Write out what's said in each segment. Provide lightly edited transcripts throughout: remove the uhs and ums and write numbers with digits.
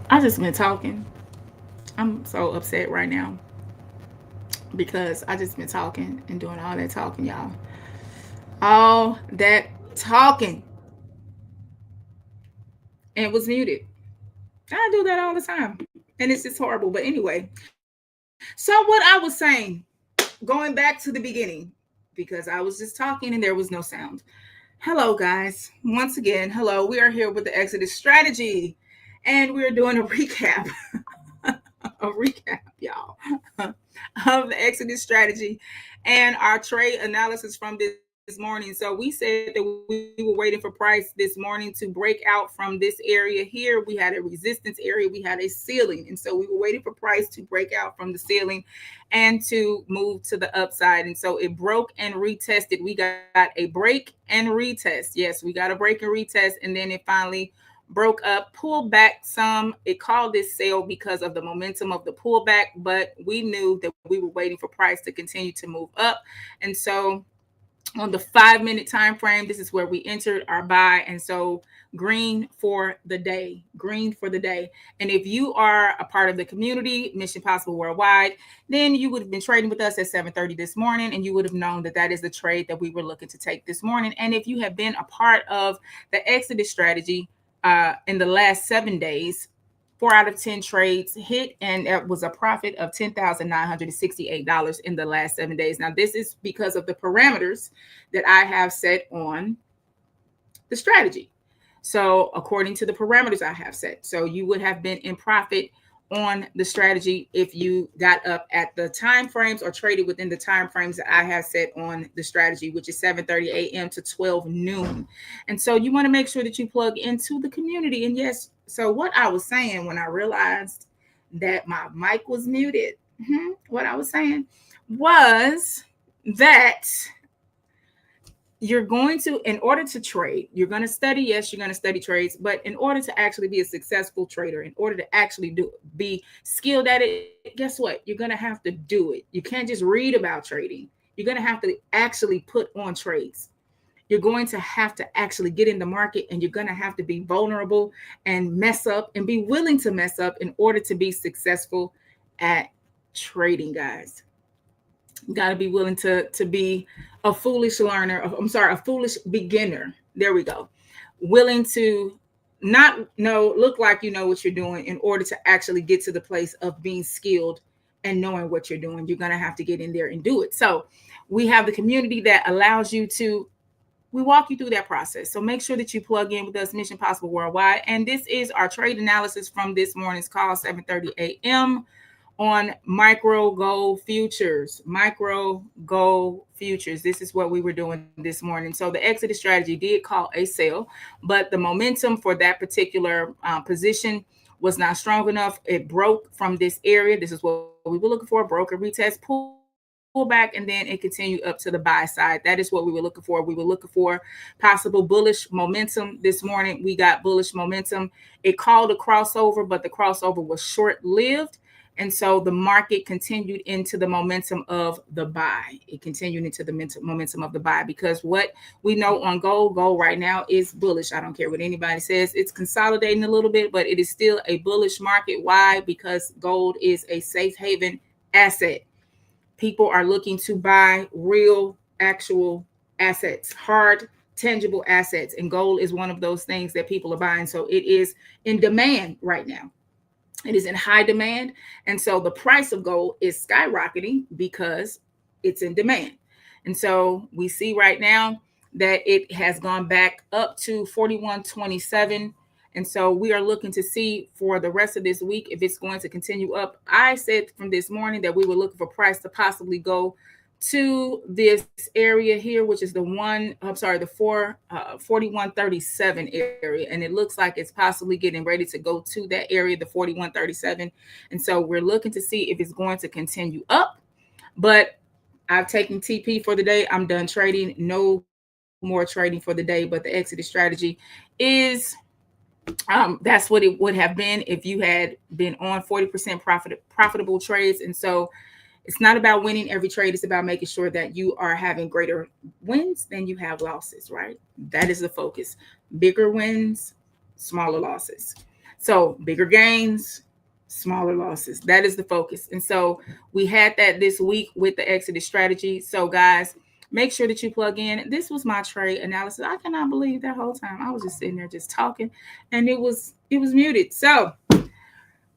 I just been talking. I'm so upset right now because I just been talking and doing all that talking, y'all. All that talking, and it was muted. I do that all the time, and it's just horrible. But anyway, so what I was saying, going back to the beginning, because I was just talking and there was no sound. Hello, guys. Once again, hello. We are here with the Exodus strategy, and we're doing a recap, a recap, y'all, of the Exodus strategy and our trade analysis from this morning. So we said that we were waiting for price this morning to break out from this area here. We had a resistance area, we had a ceiling. And so we were waiting for price to break out from the ceiling and to move to the upside. And so it broke and retested. We got a break and retest. Yes, we got a break and retest. And then it finally broke up, pulled back some. It called this sale because of the momentum of the pullback, but we knew that we were waiting for price to continue to move up. And so on the 5 minute time frame, this is where we entered our buy. And so green for the day, green for the day. And if you are a part of the community Mission Possible Worldwide, then you would have been trading with us at 7:30 this morning, and you would have known that that is the trade that we were looking to take this morning. And if you have been a part of the Exodus strategy in the last 7 days, 4 out of 10 trades hit, and that was a profit of $10,968 in the last 7 days. Now, this is because of the parameters that I have set on the strategy. So, according to the parameters I have set, so you would have been in profit on the strategy if you got up at the time frames or traded within the time frames that I have set on the strategy, which is 7:30 a.m. to 12 noon. And so you want to make sure that you plug into the community. And yes, so what I was saying when I realized that my mic was muted, what I was saying was that you're going to, in order to trade, you're going to study. Yes, you're going to study trades, but in order to actually be a successful trader, in order to actually be skilled at it, guess what? You're going to have to do it. You can't just read about trading. You're going to have to actually put on trades. You're going to have to actually get in the market, and you're going to have to be vulnerable and mess up and be willing to mess up in order to be successful at trading, guys. You got to be willing to be a foolish learner. I'm sorry, a foolish beginner. There we go. Willing to not know, look like you know what you're doing in order to actually get to the place of being skilled and knowing what you're doing. You're going to have to get in there and do it. So we have the community that allows you to, we walk you through that process. So make sure that you plug in with us, Mission Possible Worldwide. And this is our trade analysis from this morning's call, 7:30 a.m. on micro gold futures. Micro gold futures. This is what we were doing this morning. So the Exodus strategy did call a sale, but the momentum for that particular position was not strong enough. It broke from this area. This is what we were looking for: broke a retest, pull back, and then it continued up to the buy side. That is what we were looking for. We were looking for possible bullish momentum this morning. We got bullish momentum. It called a crossover, but the crossover was short lived. And so the market continued into the momentum of the buy. It continued into the momentum of the buy, because what we know on gold, gold right now is bullish. I don't care what anybody says. It's consolidating a little bit, but it is still a bullish market. Why? Because gold is a safe haven asset. People are looking to buy real, actual assets, hard, tangible assets. And gold is one of those things that people are buying. So it is in demand right now. It is in high demand. And so the price of gold is skyrocketing because it's in demand. And so we see right now that it has gone back up to 41.27. And so we are looking to see for the rest of this week if it's going to continue up. I said from this morning that we were looking for price to possibly go to this area here, which is the one, I'm sorry, the 4137 area. And it looks like it's possibly getting ready to go to that area, the 4137. And so we're looking to see if it's going to continue up. But I've taken TP for the day. I'm done trading. No more trading for the day. But the exit strategy is that's what it would have been if you had been on 40% profitable trades. And so it's not about winning every trade. It's about making sure that you are having greater wins than you have losses, right? That is the focus. Bigger wins, smaller losses. So bigger gains, smaller losses. That is the focus. And so we had that this week with the Exodus strategy. So guys, make sure that you plug in. This was my trade analysis. I cannot believe that whole time I was just sitting there just talking and it was muted. So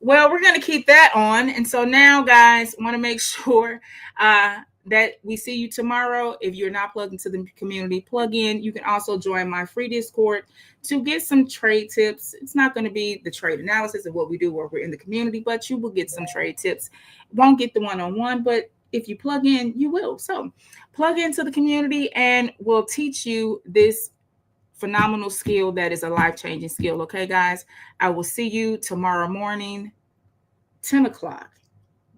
well, we're going to keep that on. And so now, guys, want to make sure that we see you tomorrow. If you're not plugged into the community, plug in. You can also join my free Discord to get some trade tips. It's not going to be the trade analysis of what we do where we're in the community, but you will get some trade tips. Won't get the one-on-one, but if you plug in, you will. So plug into the community and we'll teach you this phenomenal skill that is a life-changing skill. Okay, guys, I will see you tomorrow morning, 10 o'clock.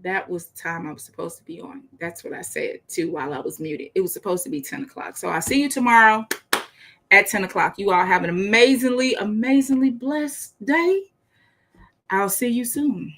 That was the time I was supposed to be on. That's what I said too while I was muted. It was supposed to be 10 o'clock. So I'll see you tomorrow at 10 o'clock. You all have an amazingly, amazingly blessed day. I'll see you soon.